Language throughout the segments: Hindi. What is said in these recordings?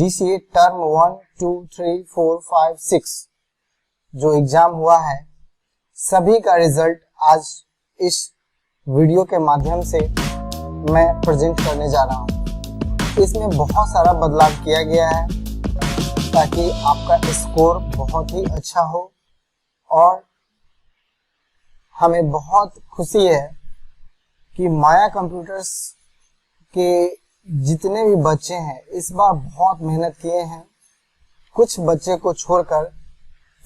DCA टर्म 1, 2, 3, 4, 5, 6 जो एग्जाम हुआ है, सभी का रिजल्ट आज इस वीडियो के माध्यम से मैं प्रेजेंट करने जा रहा हूँ। इसमें बहुत सारा बदलाव किया गया है ताकि आपका स्कोर बहुत ही अच्छा हो और हमें बहुत खुशी है कि माया कंप्यूटर्स के जितने भी बच्चे हैं इस बार बहुत मेहनत किए हैं। कुछ बच्चे को छोड़कर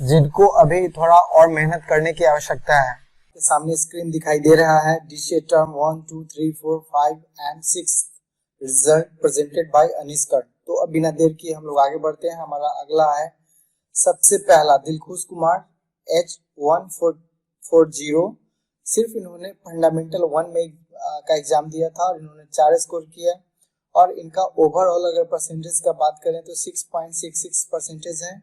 जिनको अभी थोड़ा और मेहनत करने की आवश्यकता है। सामने स्क्रीन दिखाई दे रहा है DCA term 1, 2, 3, 4, 5 and 6 result presented by अनिस्कर। तो अब बिना देर किए हम लोग आगे बढ़ते हैं। हमारा अगला है सबसे पहला दिलखुश कुमार H140। सिर्फ इन्होंने फंडामेंटल 1 में का एग्जाम दिया था और इन्होंने 4 स्कोर किया और इनका ओवरऑल अगर परसेंटेज का बात करें तो 6.66 परसेंटेज है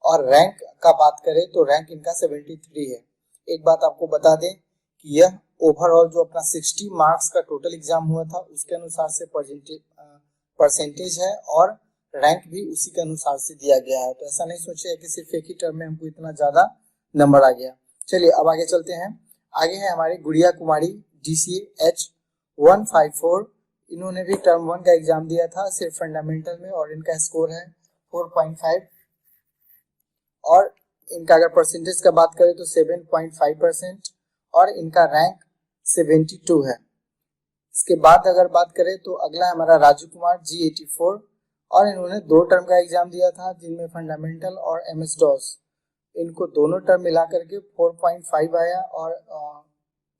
और रैंक का बात करें तो रैंक इनका 73 है। एक बात आपको बता दें कि यह ओवरऑल जो अपना 60 मार्क्स का टोटल एग्जाम हुआ था उसके अनुसार से परसेंटेज है और रैंक भी उसी के अनुसार से दिया गया है। तो ऐसा नहीं सोचिए कि सिर्फ एक ही टर्म में हमको इतना ज्यादा नंबर आ गया। चलिए अब आगे चलते हैं। आगे है हमारी गुड़िया कुमारी DCA H154। इन्होंने भी टर्म 1 का एग्जाम दिया था सिर्फ फंडामेंटल में और इनका स्कोर है 4.5 और इनका अगर परसेंटेज का बात करें तो 7.5% और इनका रैंक 72 है। इसके बाद अगर बात करें तो अगला हमारा राजू कुमार G84 और इन्होंने 2 टर्म का एग्जाम दिया था जिनमें फंडामेंटल और MS DOS। इनको दोनों टर्म मिला करके 4.5 आया और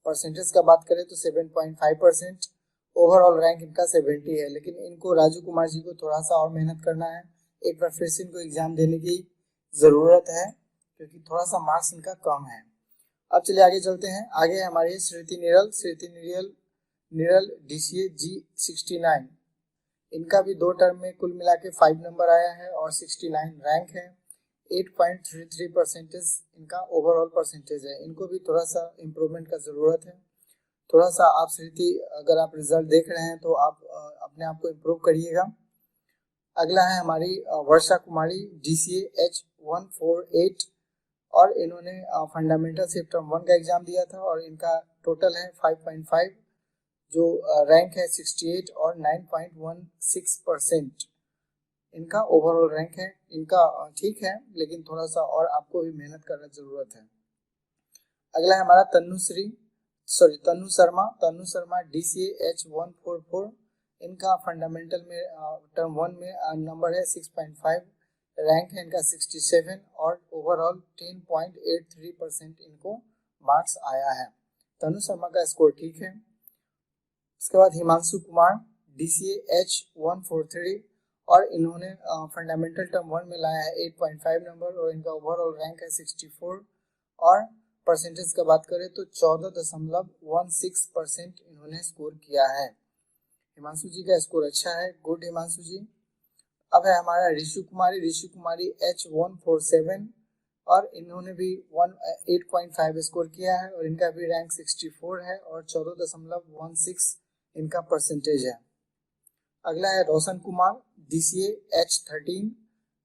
परसेंटेज का बात करें तो 7.5%। ओवरऑल रैंक इनका 70 है। लेकिन इनको राजू कुमार जी को थोड़ा सा और मेहनत करना है। एक बार फिर से इनको एग्जाम देने की जरूरत है क्योंकि थोड़ा सा मार्क्स इनका कम है। अब चलिए आगे चलते हैं। आगे हमारी श्रुति निरल DCA G69। इनका भी 2 टर्म में कुल मिला के 5 नंबर आया है और 69 रैंक है। 8.33 परसेंटेज इनका ओवरऑल परसेंटेज है। इनको भी थोड़ा सा इम्प्रूवमेंट का जरूरत है। थोड़ा सा आप श्रुति अगर आप रिजल्ट देख रहे हैं तो आप अपने आप को इम्प्रूव करिएगा। अगला है हमारी वर्षा कुमारी DCA H148 और इन्होंने फंडामेंटल सिर्फ टर्म 1 का एग्जाम दिया था और इनका टोटल है 5.5 जो रैंक है 68 और 9.16% इनका ओवरऑल रैंक है। इनका ठीक है लेकिन थोड़ा सा और आपको भी मेहनत करना जरूरत है। अगला है हमारा तन्नु शर्मा DCA H144। इनका फंडामेंटल में टर्म 1 में नंबर है 6.5, रैंक है इनका 67 और ओवरऑल 10.83% इनको मार्क्स आया है। तनु शर्मा का स्कोर ठीक है। इसके बाद हिमांशु कुमार DCA H143 और इन्होंने फंडामेंटल टर्म 1 में लाया है 8.5 नंबर और इनका ओवरऑल रैंक है 64 और परसेंटेज का बात करें तो 14.16% इन्होंने स्कोर किया है। हिमांशु जी का स्कोर अच्छा है। गुड हिमांशु जी। अब है हमारा ऋषु कुमारी H147 और इन्होंने भी 8.5 स्कोर किया है और इनका भी रैंक 64 है और 14.16 इनका परसेंटेज है। अगला है रोशन कुमार DCA H13।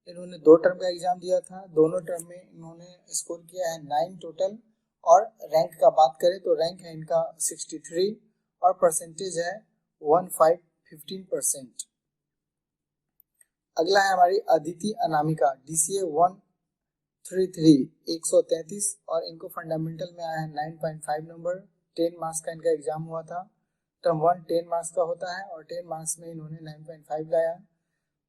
इन्होंने 2 टर्म का एग्जाम दिया था। दोनों टर्म में इन्होंने स्कोर किया है 9 टोटल और रैंक का बात करें तो रैंक है इनका 63 और परसेंटेज है 15%। अगला है हमारी अदिति अनामिका DCA 133 और इनको फंडामेंटल में आया है 9.5 नंबर। 10 मार्क्स का इनका एग्जाम हुआ था। टर्म 1 10 मार्क्स का होता है और 10 मार्क्स में इन्होंने 9.5 लाया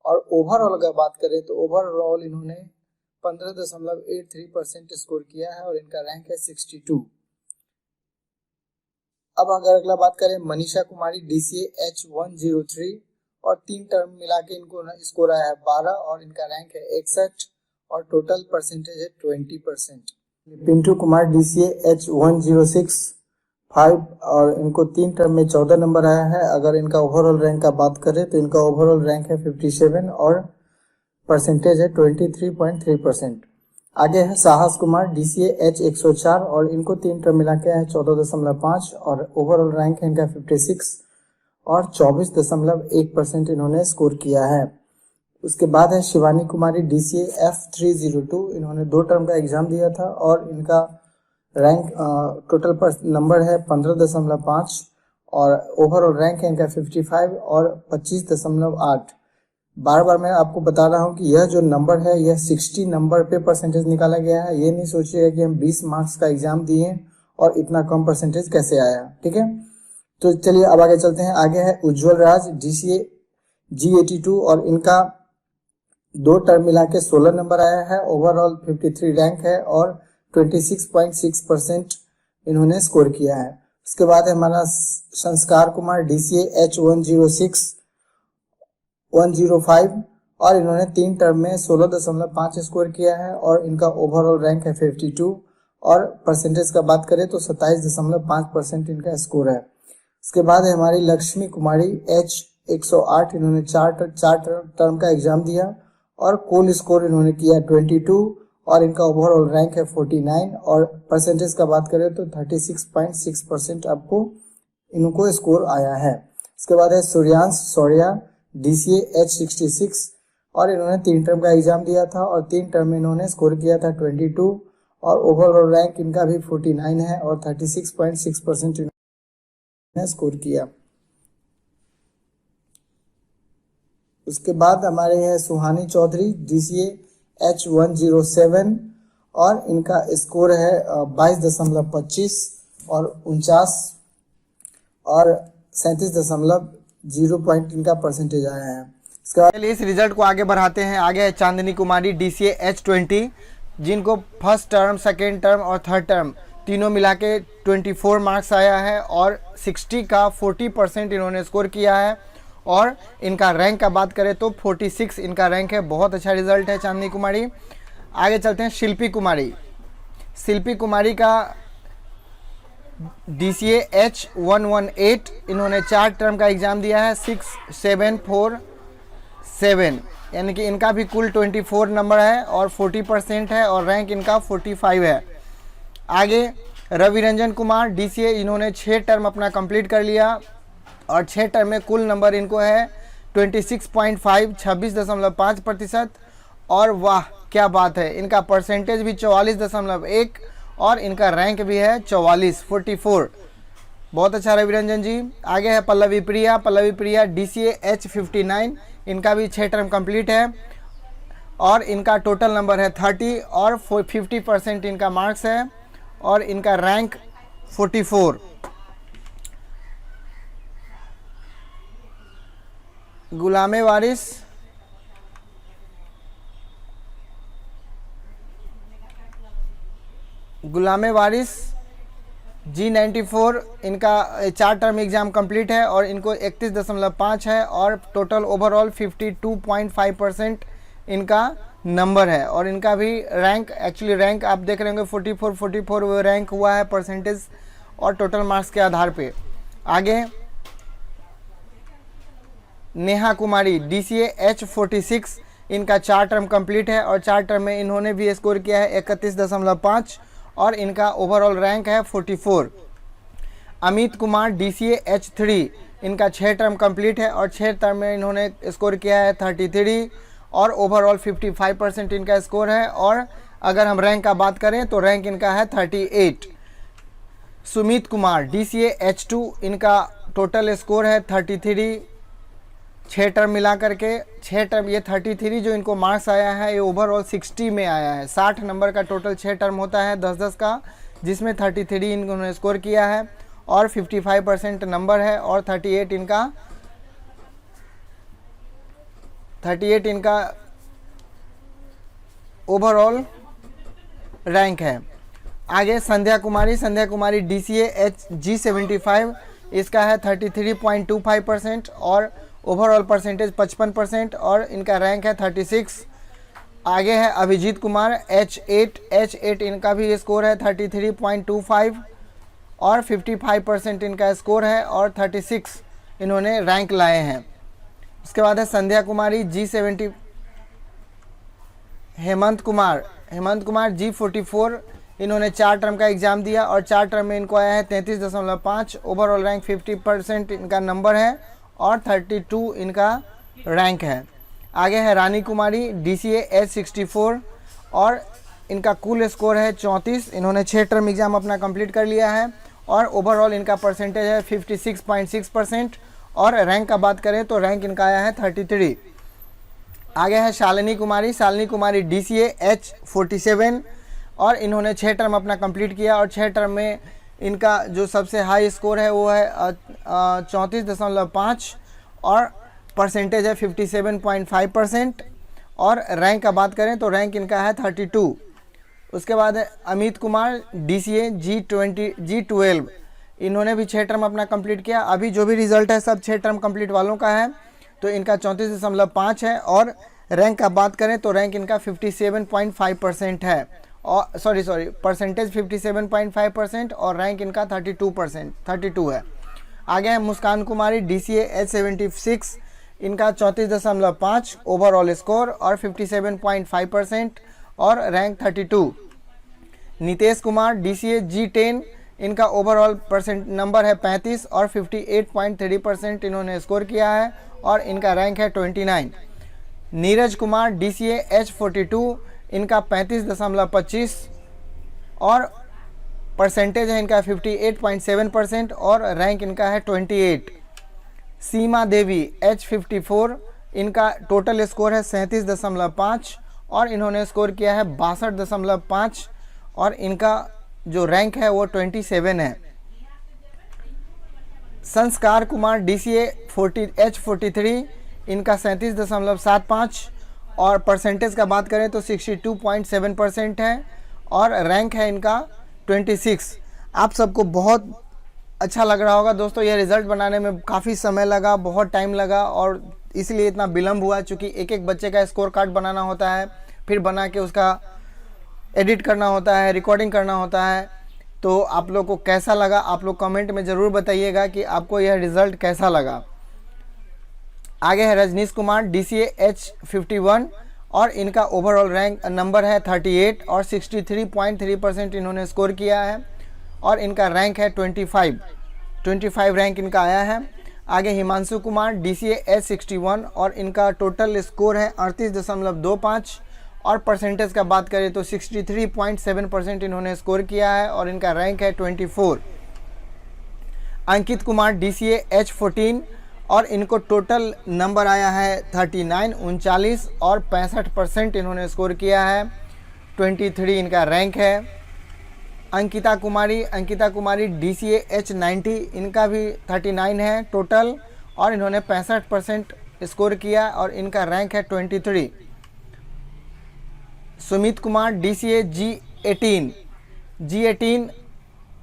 और ओवरऑल अगर बात करें तो ओवरऑल इन्होंने 15.83% स्कोर किया है और इनका रैंक है 62। अब अगर अगला बात करें मनीषा कुमारी DCA H103 और 3 टर्म मिला के इनको स्कोर आया है 12 और इनका रैंक है 61 और टोटल परसेंटेज है 20%। पिंटू कुमार DCA H106 5 और इनको 3 टर्म में 14 नंबर आया है। अगर इनका ओवरऑल रैंक का बात करें तो इनका ओवरऑल रैंक है 57 और परसेंटेज है 23.3%। आगे है साहस कुमार DCA H104 और इनको 3 टर्म मिला के है 14.5 और ओवरऑल रैंक है इनका 56 और 24.1% इन्होंने स्कोर किया है। उसके बाद है शिवानी कुमारी DCA F302, इन्होंने 2 टर्म का एग्जाम दिया था और इनका रैंक टोटल पर नंबर है 15.5 और ओवरऑल रैंक है इनका 55 और 25.8। बार बार मैं आपको बता रहा हूँ कि यह जो नंबर है यह 60 नंबर पे परसेंटेज निकाला गया है। ये नहीं सोचिएगा कि हम 20 मार्क्स का एग्जाम दिए और इतना कम परसेंटेज कैसे आया, ठीक है। तो चलिए अब आगे चलते हैं। आगे है उज्जवल राज DCA G82 और इनका 2 टर्म मिला के 16 नंबर आया है, ओवरऑल 53 रैंक है और 26.6% इन्होंने स्कोर किया है। उसके बाद है हमारा संस्कार कुमार DCA H106 105 और इन्होंने 3 टर्म में 16.5 स्कोर किया है और इनका ओवरऑल रैंक है 52 और परसेंटेज का बात करें तो 27.5% इनका स्कोर है। उसके बाद है हमारी लक्ष्मी कुमारी H108, इन्होंने 4 टर्म का एग्जाम दिया और कुल स्कोर इन्होंने किया 22 और इनका ओवरऑल रैंक है 49 और परसेंटेज का बात करें तो 36.6% आपको इनको स्कोर आया है। उसके बाद है सूर्यांश सौर्या DCA H66 और इन्होंने 3 टर्म का एग्जाम दिया था और 3 टर्म में इन्होंने स्कोर किया था 22 और ओवरऑल रैंक इनका भी 49 है और 36.6% इन्होंने स्कोर किया। उसके बाद हमारे है सुहानी चौधरी DCA H107 और इनका स्कोर है 22.25 और 49 और 37.0 पॉइंट इनका परसेंटेज आया है। इसके बाद इस रिजल्ट को आगे बढ़ाते हैं। आगे है चांदनी कुमारी DCA H20, जिनको फर्स्ट टर्म, सेकेंड टर्म और थर्ड टर्म तीनों मिला के 24 मार्क्स आया है और 60 का 40% इन्होंने स्कोर किया है और इनका रैंक का बात करें तो 46 इनका रैंक है। बहुत अच्छा रिजल्ट है चांदनी कुमारी। आगे चलते हैं शिल्पी कुमारी। शिल्पी कुमारी का DCA H118, इन्होंने 4 टर्म का एग्ज़ाम दिया है 6747, यानी कि इनका भी कुल 24 नंबर है और 40% है और रैंक इनका 45 है। आगे रवि रंजन कुमार DCA, इन्होंने 6 टर्म अपना कंप्लीट कर लिया और 6 टर्म में कुल नंबर इनको है 26.5 26.5% और वाह क्या बात है, इनका परसेंटेज भी 44.1 और इनका रैंक भी है 44। बहुत अच्छा रवि रंजन जी। आगे है पल्लवी प्रिया DCA H59, इनका भी 6 टर्म कंप्लीट है और इनका टोटल नंबर है 30 और 50% इनका मार्क्स है और इनका रैंक 44। गुलामे वारिस G94, इनका 4 टर्म एग्ज़ाम कंप्लीट है और इनको 31.5 है और टोटल ओवरऑल 52.5% इनका नंबर है और इनका भी रैंक, एक्चुअली रैंक आप देख रहे होंगे 44 वो रैंक हुआ है परसेंटेज और टोटल मार्क्स के आधार पे। आगे नेहा कुमारी DCA H46, इनका 4 टर्म कंप्लीट है और 4 टर्म में इन्होंने भी स्कोर किया है 31.5 और इनका ओवरऑल रैंक है 44। अमित कुमार DCA H3, इनका 6 टर्म कंप्लीट है और 6 टर्म में इन्होंने स्कोर किया है 33 और ओवरऑल 55% इनका स्कोर है और अगर हम रैंक का बात करें तो रैंक इनका है 38। सुमित कुमार DCA H2, इनका टोटल स्कोर है 33, 6 टर्म मिला करके 6 टर्म, ये 33 जो इनको मार्क्स आया है ये ओवरऑल 60 में आया है। 60 नंबर का टोटल 6 टर्म होता है 10-10 का, जिसमें 33 इन्होंने स्कोर किया है और 55% नंबर है और 38 इनका ओवरऑल रैंक है। आगे संध्या कुमारी DCA G75, इसका है 33.25% और ओवरऑल परसेंटेज 55% और इनका रैंक है 36। आगे है अभिजीत कुमार H8, इनका भी स्कोर है 33.25 और 55% इनका स्कोर है और 36 इन्होंने रैंक लाए हैं। उसके बाद है संध्या कुमारी G70। हेमंत कुमार G44, इन्होंने 4 टर्म का एग्ज़ाम दिया और 4 टर्म में इनको आया है 33.5, ओवरऑल रैंक 50% इनका नंबर है और 32 इनका रैंक है। आगे है रानी कुमारी DCA H64 और इनका कुल स्कोर है 34। इन्होंने 6 टर्म एग्ज़ाम अपना कंप्लीट कर लिया है और ओवरऑल इनका परसेंटेज है 56.6%। और रैंक का बात करें तो रैंक इनका आया है 33। आगे है शालिनी कुमारी DCA H47 और इन्होंने 6 टर्म अपना कंप्लीट किया और 6 टर्म में इनका जो सबसे हाई स्कोर है वो है 34.5 और परसेंटेज है 57.5%। और रैंक का बात करें तो रैंक इनका है 32। उसके बाद है अमित कुमार DCA G12। इन्होंने भी 6 टर्म अपना कंप्लीट किया। अभी जो भी रिजल्ट है सब 6 टर्म कंप्लीट वालों का है, तो इनका 34.5 है। और रैंक का बात करें तो रैंक इनका 57.5% है और सॉरी परसेंटेज 57.5% और रैंक इनका 32 है। आगे है मुस्कान कुमारी DCA H76। इनका 34.5 ओवरऑल स्कोर और 57.5% और rank 32। Nitesh Kumar DCA G10। इनका ओवरऑल परसेंट नंबर है 35 और 58.3% इन्होंने स्कोर किया है और इनका रैंक है 29। Neeraj Kumar DCA H42। इनका 35.25 और परसेंटेज है इनका 58.7% और रैंक इनका है 28। सीमा देवी H54। इनका टोटल स्कोर है 37.5 और इन्होंने स्कोर किया है 62.5 और इनका जो रैंक है वो 27 है। संस्कार कुमार DCA H43। इनका 37.75 और परसेंटेज का बात करें तो 62.7% है और रैंक है इनका 26। आप सबको बहुत अच्छा लग रहा होगा दोस्तों, यह रिज़ल्ट बनाने में काफ़ी समय लगा, बहुत टाइम लगा और इसलिए इतना विलम्ब हुआ, चूँकि एक एक बच्चे का स्कोर कार्ड बनाना होता है, फिर बना के उसका एडिट करना होता है, रिकॉर्डिंग करना होता है। तो आप लोग को कैसा लगा आप लोग कमेंट में ज़रूर बताइएगा कि आपको यह रिज़ल्ट कैसा लगा। आगे है रजनीश कुमार DCA H51 और इनका ओवरऑल रैंक नंबर है 38 और 63.3% इन्होंने स्कोर किया है और इनका रैंक है 25 रैंक इनका आया है। आगे हिमांशु कुमार DCA H61 और इनका टोटल स्कोर है 38.25 और परसेंटेज का बात करें तो 63.7% इन्होंने स्कोर किया है और इनका रैंक है 24। अंकित कुमार DCA H14 और इनको टोटल नंबर आया है 39 और 65% इन्होंने स्कोर किया है, 23 इनका रैंक है। अंकिता कुमारी DCA H90। इनका भी 39 है टोटल और इन्होंने 65% स्कोर किया और इनका रैंक है 23। सुमित कुमार DCA G18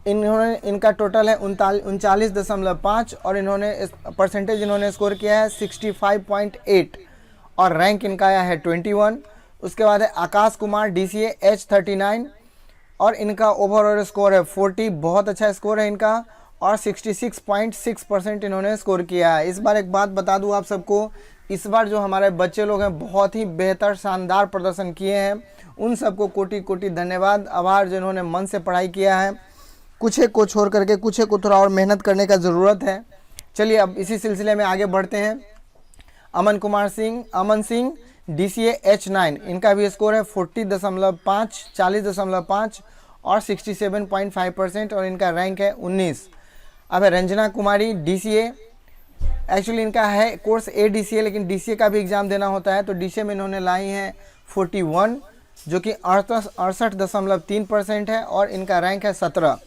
इनका टोटल है 39.5 और इन्होंने परसेंटेज इन्होंने स्कोर किया है 65.8 और रैंक इनका आया है 21। उसके बाद है आकाश कुमार DCA H39 और इनका ओवरऑल स्कोर है 40, बहुत अच्छा स्कोर है इनका और 66.6% इन्होंने स्कोर किया है। इस बार एक बात बता दूं आप सबको, इस बार जो हमारे बच्चे लोग हैं बहुत ही बेहतर शानदार प्रदर्शन किए हैं, उन सबको कोटि कोटि धन्यवाद, आभार जिन्होंने मन से पढ़ाई किया है। कुछ एक को छोड़ करके कुछ एक को थोड़ा और मेहनत करने का ज़रूरत है। चलिए अब इसी सिलसिले में आगे बढ़ते हैं। Aman Singh DCA H9। इनका भी स्कोर है 40.5 और 67.5% और इनका रैंक है 19। अब है रंजना कुमारी DCA। एक्चुअली इनका है कोर्स DCA लेकिन DCA का भी एग्ज़ाम देना होता है, तो DCA में इन्होंने लाई हैं 41 जो कि 68.3% है और इनका रैंक है 17।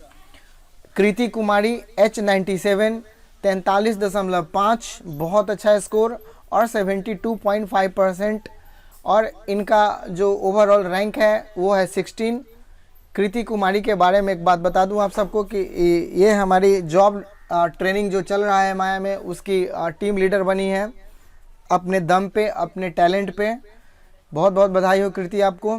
कृति कुमारी H97 43.5, बहुत अच्छा स्कोर और 72.5% और इनका जो ओवरऑल रैंक है वो है 16। कृति कुमारी के बारे में एक बात बता दूं आप सबको कि ये हमारी जॉब ट्रेनिंग जो चल रहा है माया में उसकी टीम लीडर बनी है अपने दम पे, अपने टैलेंट पे। बहुत बहुत बधाई हो कृति आपको।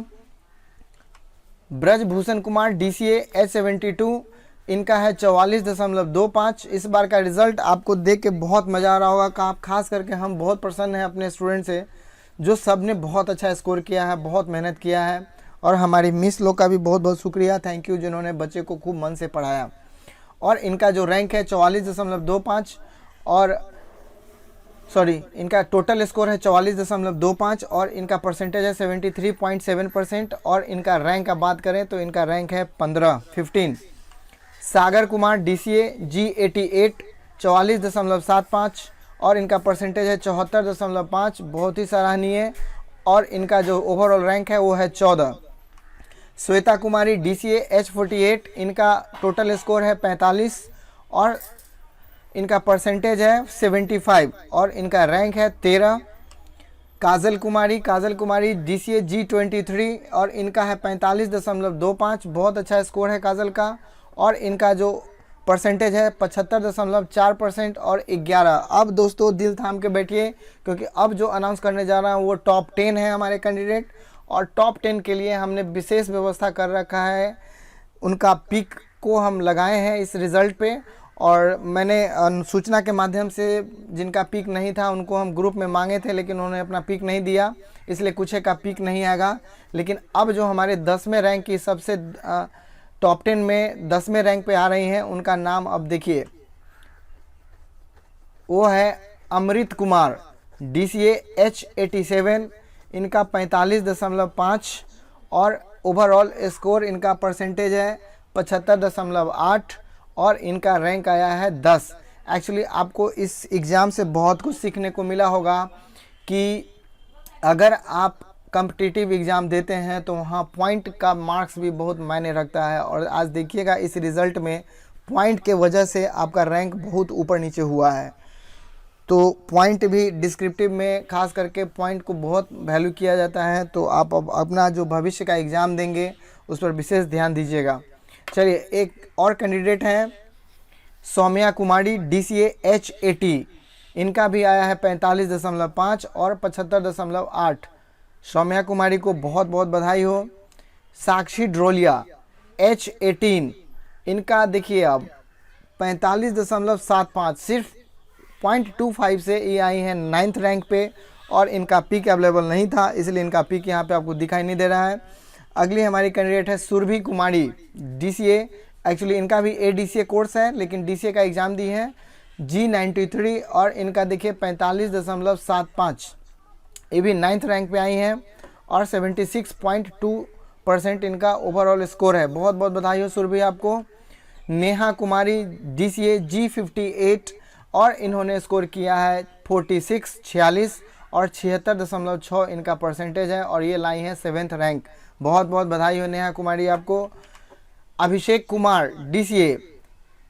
Brijbhushan Kumar DCA H72। इनका है 44.25। इस बार का रिज़ल्ट आपको देख के बहुत मज़ा आ रहा होगा। आप खास करके हम बहुत प्रसन्न हैं अपने स्टूडेंट से, जो सब ने बहुत अच्छा स्कोर किया है, बहुत मेहनत किया है। और हमारी मिस लोग का भी बहुत बहुत शुक्रिया, थैंक यू, जिन्होंने बच्चे को खूब मन से पढ़ाया। और इनका जो रैंक है 44.25 और सॉरी, इनका टोटल स्कोर है 44.25 और इनका परसेंटेज है 73.7% और इनका रैंक का बात करें तो इनका रैंक है 15। सागर कुमार DCA G88 44.75 और इनका परसेंटेज है 74.5, बहुत ही सराहनीय और इनका जो ओवरऑल रैंक है वो है 14। श्वेता कुमारी DCA H48, इनका टोटल स्कोर है 45 और इनका परसेंटेज है 75 और इनका रैंक है 13। काजल कुमारी DCA G23 और इनका है 45.25, बहुत अच्छा स्कोर है काजल का और इनका जो परसेंटेज है 75.4% और 11। अब दोस्तों दिल थाम के बैठिए क्योंकि अब जो अनाउंस करने जा रहा हूँ वो टॉप 10 है हमारे कैंडिडेट और टॉप 10 के लिए हमने विशेष व्यवस्था कर रखा है। उनका पिक को हम लगाए हैं इस रिज़ल्ट पे और मैंने सूचना के माध्यम से जिनका पिक नहीं था उनको हम ग्रुप में मांगे थे, लेकिन उन्होंने अपना पिक नहीं दिया, इसलिए कुछ का पिक नहीं आएगा। लेकिन अब जो हमारे 10वें रैंक की सबसे टॉप 10 में 10वें रैंक पे आ रही हैं उनका नाम अब देखिए, वो है अमृत कुमार DCA H87, इनका 45.5 और ओवरऑल स्कोर इनका परसेंटेज है 75.8 और इनका रैंक आया है 10। एक्चुअली आपको इस एग्ज़ाम से बहुत कुछ सीखने को मिला होगा कि अगर आप कॉम्पिटिटिव एग्ज़ाम देते हैं तो वहाँ पॉइंट का मार्क्स भी बहुत मायने रखता है और आज देखिएगा इस रिज़ल्ट में पॉइंट के वजह से आपका रैंक बहुत ऊपर नीचे हुआ है। तो पॉइंट भी डिस्क्रिप्टिव में खास करके पॉइंट को बहुत वैल्यू किया जाता है, तो आप अपना जो भविष्य का एग्ज़ाम देंगे उस पर विशेष ध्यान दीजिएगा। चलिए एक और कैंडिडेट हैं सौम्या कुमारी DCA H80, इनका भी आया है 45.5 और 75.8। सौम्या कुमारी को बहुत बहुत बधाई हो। साक्षी ड्रोलिया H18, इनका देखिए अब 45.75, सिर्फ 0.25 से ये आई हैं 9th रैंक पे और इनका पिक अवेलेबल नहीं था, इसलिए इनका पिक यहाँ पे आपको दिखाई नहीं दे रहा है। अगली हमारी कैंडिडेट है सुरभि कुमारी DCA, एक्चुअली इनका भी ADCA कोर्स है लेकिन DCA का एग्ज़ाम दी है G93 और इनका देखिए 45.75, ये भी 9th रैंक पे आई हैं और 76.2% इनका ओवरऑल स्कोर है। बहुत बहुत बधाई हो सुरभि आपको। नेहा कुमारी DCA G58 और इन्होंने स्कोर किया है 46 और 76.6 इनका परसेंटेज है और ये लाई है 7th रैंक। बहुत बहुत बधाई हो नेहा कुमारी आपको। अभिषेक कुमार DCA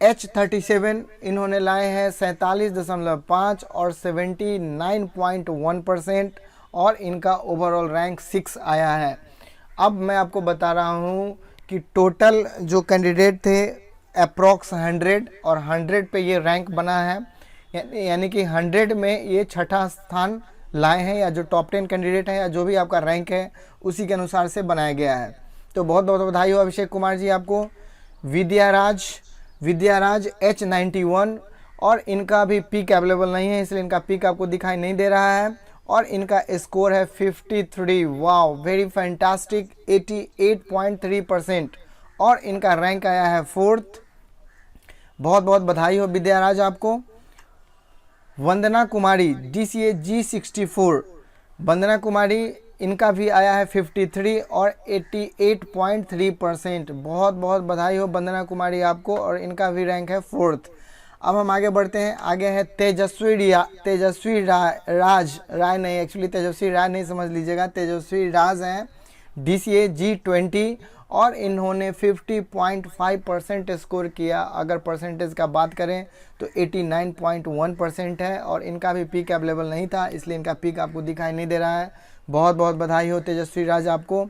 H37, इन्होंने लाए हैं 47.5 और 79.1% और इनका ओवरऑल रैंक 6 आया है। अब मैं आपको बता रहा हूँ कि टोटल जो कैंडिडेट थे अप्रॉक्स 100 और 100 पे ये रैंक बना है, यानी कि 100 में ये छठा स्थान लाए हैं, या जो टॉप 10 कैंडिडेट हैं या जो भी आपका रैंक है उसी के अनुसार से बनाया गया है। तो बहुत बहुत बधाई हो अभिषेक कुमार जी आपको। विद्याराज H91 और इनका भी पिक अवेलेबल नहीं है, इसलिए इनका पिक आपको दिखाई नहीं दे रहा है और इनका स्कोर है 53। वाओ, वेरी फैंटास्टिक, 88.3% और इनका रैंक आया है 4th। बहुत बहुत बधाई हो विद्याराज आपको। वंदना कुमारी DCA G64, वंदना कुमारी इनका भी आया है 53 और 88.3%। बहुत बहुत बधाई हो वंदना कुमारी आपको और इनका भी रैंक है 4th। अब हम आगे बढ़ते हैं, आगे है तेजस्वी राय नहीं, एक्चुअली तेजस्वी राय नहीं समझ लीजिएगा, तेजस्वी राज हैं DCA G20 और इन्होंने 50.5% स्कोर किया। अगर परसेंटेज का बात करें तो 89.1% है और इनका भी पिक अवेलेबल नहीं था, इसलिए इनका पिक आपको दिखाई नहीं दे रहा है। बहुत बहुत बधाई हो तेजस्वी राज आपको।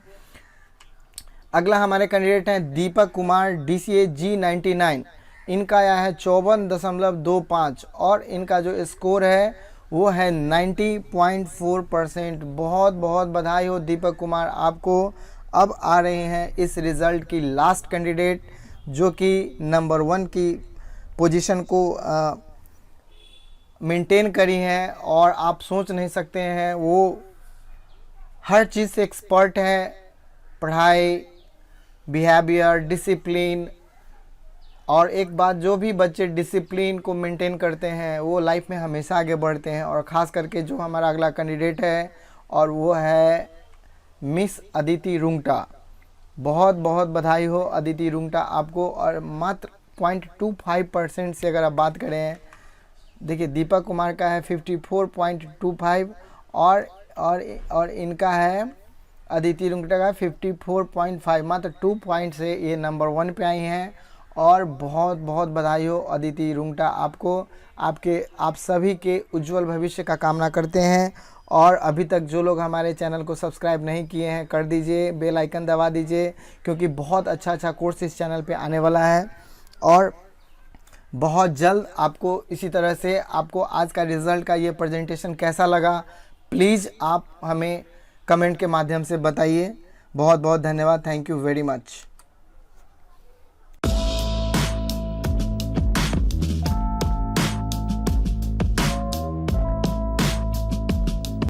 अगला हमारे कैंडिडेट हैं दीपक कुमार DCA G99, इनका आया है 54.25 और इनका जो स्कोर है वो है 90.4%। बहुत बहुत बधाई हो दीपक कुमार आपको। अब आ रहे हैं इस रिज़ल्ट की लास्ट कैंडिडेट जो कि नंबर 1 की पोजीशन को मेंटेन करी हैं और आप सोच नहीं सकते हैं, वो हर चीज़ से एक्सपर्ट है, पढ़ाई, बिहेवियर, डिसिप्लिन, और एक बात, जो भी बच्चे डिसिप्लिन को मेंटेन करते हैं वो लाइफ में हमेशा आगे बढ़ते हैं। और ख़ास करके जो हमारा अगला कैंडिडेट है और वो है मिस अदिति रुंगटा। बहुत बहुत बधाई हो अदिति रुंगटा आपको। और मात्र 0.25% से अगर आप बात करें, देखिए दीपक कुमार का है 54.25 और इनका है अदिति रुंगटा का 54.5, मात्र 2 पॉइंट से ये नंबर 1 पे आई हैं। और बहुत बहुत बधाई हो अदिति रुंगटा आपको। आप सभी के उज्जवल भविष्य का कामना करते हैं। और अभी तक जो लोग हमारे चैनल को सब्सक्राइब नहीं किए हैं कर दीजिए, बेल आइकन दबा दीजिए, क्योंकि बहुत अच्छा कोर्स इस चैनल पे आने वाला है। और बहुत जल्द आपको इसी तरह से आपको आज का रिज़ल्ट का ये प्रेजेंटेशन कैसा लगा, प्लीज़ आप हमें कमेंट के माध्यम से बताइए। बहुत बहुत धन्यवाद। Thank you very much.